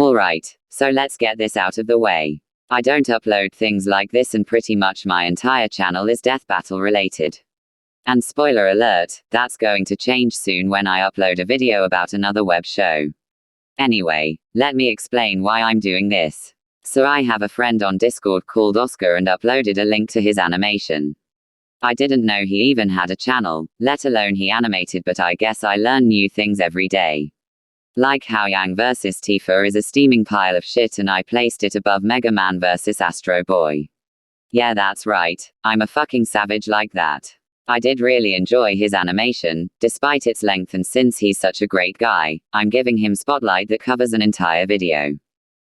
Alright, so let's get this out of the way. I don't upload things like this, and pretty much my entire channel is death battle related. And spoiler alert, that's going to change soon when I upload a video about another web show. Anyway, let me explain why I'm doing this. So I have a friend on Discord called Oskar and uploaded a link to his animation. I didn't know he even had a channel, let alone he animated, but I guess I learn new things every day. Like how Yang vs Tifa is a steaming pile of shit and I placed it above Mega Man vs Astro Boy. Yeah, that's right, I'm a fucking savage like that. I did really enjoy his animation, despite its length, and since he's such a great guy, I'm giving him spotlight that covers an entire video.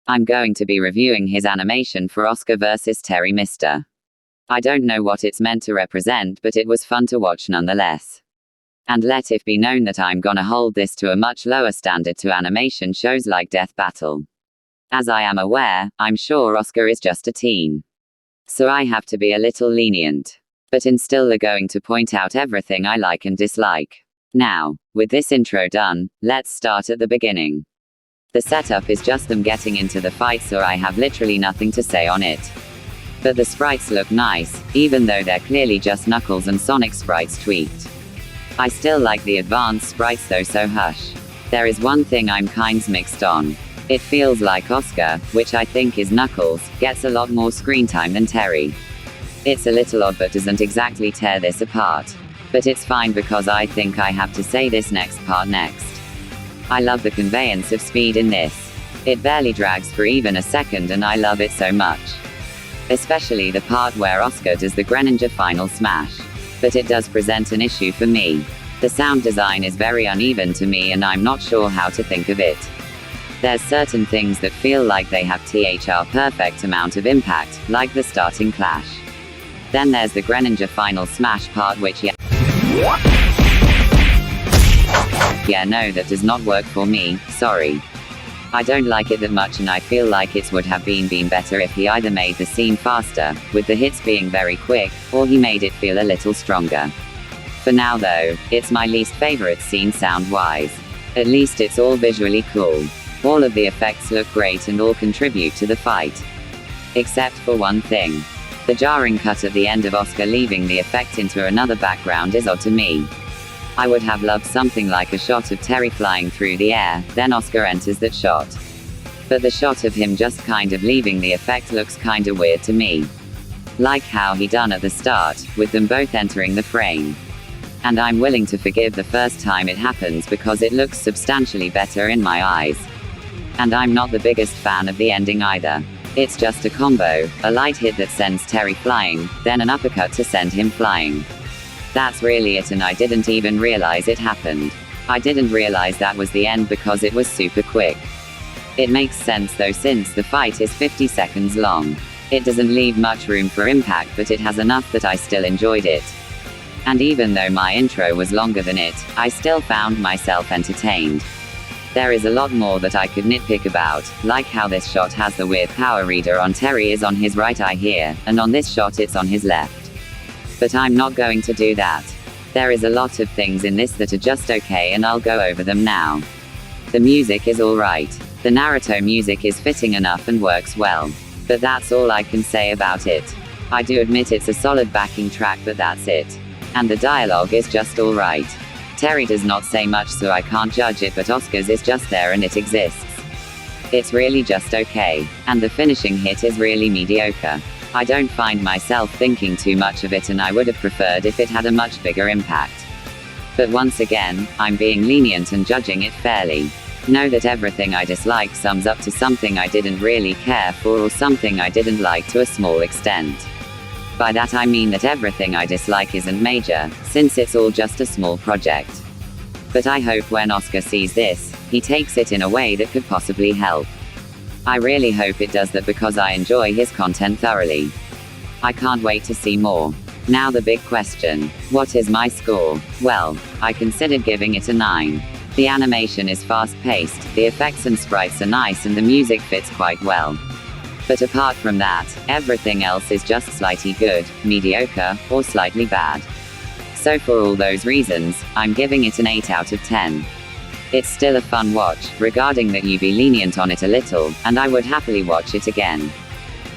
I'm going to be reviewing his animation for Oskar vs Terry Mr. I don't know what it's meant to represent, but it was fun to watch nonetheless. And let it be known that I'm gonna hold this to a much lower standard to animation shows like Death Battle. As I am aware, I'm sure Oskar is just a teen. So I have to be a little lenient. But in still going to point out everything I like and dislike. Now, with this intro done, let's start at the beginning. The setup is just them getting into the fight, so I have literally nothing to say on it. But the sprites look nice, even though they're clearly just Knuckles and Sonic sprites tweaked. I still like the advanced sprites though, so hush. There is one thing I'm kinds mixed on. It feels like Oskar, which I think is Knuckles, gets a lot more screen time than Terry. It's a little odd but doesn't exactly tear this apart. But it's fine because I think I have to say this next part next. I love the conveyance of speed in this. It barely drags for even a second and I love it so much. Especially the part where Oskar does the Greninja final smash. But it does present an issue for me. The sound design is very uneven to me and I'm not sure how to think of it. There's certain things that feel like they have THR perfect amount of impact, like the starting clash. Then there's the Greninja final smash part, which no, that does not work for me, sorry. I don't like it that much and I feel like it would have been better if he either made the scene faster, with the hits being very quick, or he made it feel a little stronger. For now though, it's my least favorite scene sound-wise. At least it's all visually cool. All of the effects look great and all contribute to the fight. Except for one thing. The jarring cut at the end of Oskar leaving the effect into another background is odd to me. I would have loved something like a shot of Terry flying through the air, then Oskar enters that shot. But the shot of him just kind of leaving the effect looks kinda weird to me. Like how he done at the start, with them both entering the frame. And I'm willing to forgive the first time it happens because it looks substantially better in my eyes. And I'm not the biggest fan of the ending either. It's just a combo, a light hit that sends Terry flying, then an uppercut to send him flying. That's really it, and I didn't even realize it happened. I didn't realize that was the end because it was super quick. It makes sense though, since the fight is 50 seconds long. It doesn't leave much room for impact, but it has enough that I still enjoyed it. And even though my intro was longer than it, I still found myself entertained. There is a lot more that I could nitpick about, like how this shot has the weird power reader on Terry is on his right eye here, and on this shot it's on his left. But I'm not going to do that. There is a lot of things in this that are just okay and I'll go over them now. The music is alright. The Naruto music is fitting enough and works well. But that's all I can say about it. I do admit it's a solid backing track, but that's it. And the dialogue is just alright. Terry does not say much so I can't judge it, but Oskar's is just there and it exists. It's really just okay. And the finishing hit is really mediocre. I don't find myself thinking too much of it and I would have preferred if it had a much bigger impact. But once again, I'm being lenient and judging it fairly. Know that everything I dislike sums up to something I didn't really care for or something I didn't like to a small extent. By that I mean that everything I dislike isn't major, since it's all just a small project. But I hope when Oskar sees this, he takes it in a way that could possibly help. I really hope it does that because I enjoy his content thoroughly. I can't wait to see more. Now the big question. What is my score? Well, I considered giving it a 9. The animation is fast-paced, the effects and sprites are nice and the music fits quite well. But apart from that, everything else is just slightly good, mediocre, or slightly bad. So for all those reasons, I'm giving it an 8 out of 10. It's still a fun watch, regarding that you be lenient on it a little, and I would happily watch it again.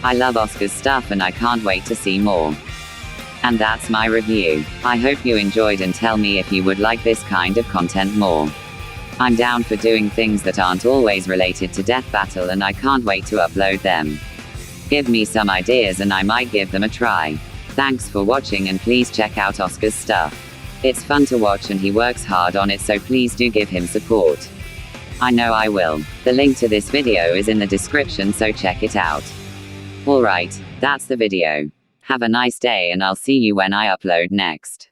I love Oskar's stuff and I can't wait to see more. And that's my review. I hope you enjoyed and tell me if you would like this kind of content more. I'm down for doing things that aren't always related to Death Battle and I can't wait to upload them. Give me some ideas and I might give them a try. Thanks for watching and please check out Oskar's stuff. It's fun to watch and he works hard on it, so please do give him support. I know I will. The link to this video is in the description, so check it out. Alright, that's the video. Have a nice day and I'll see you when I upload next.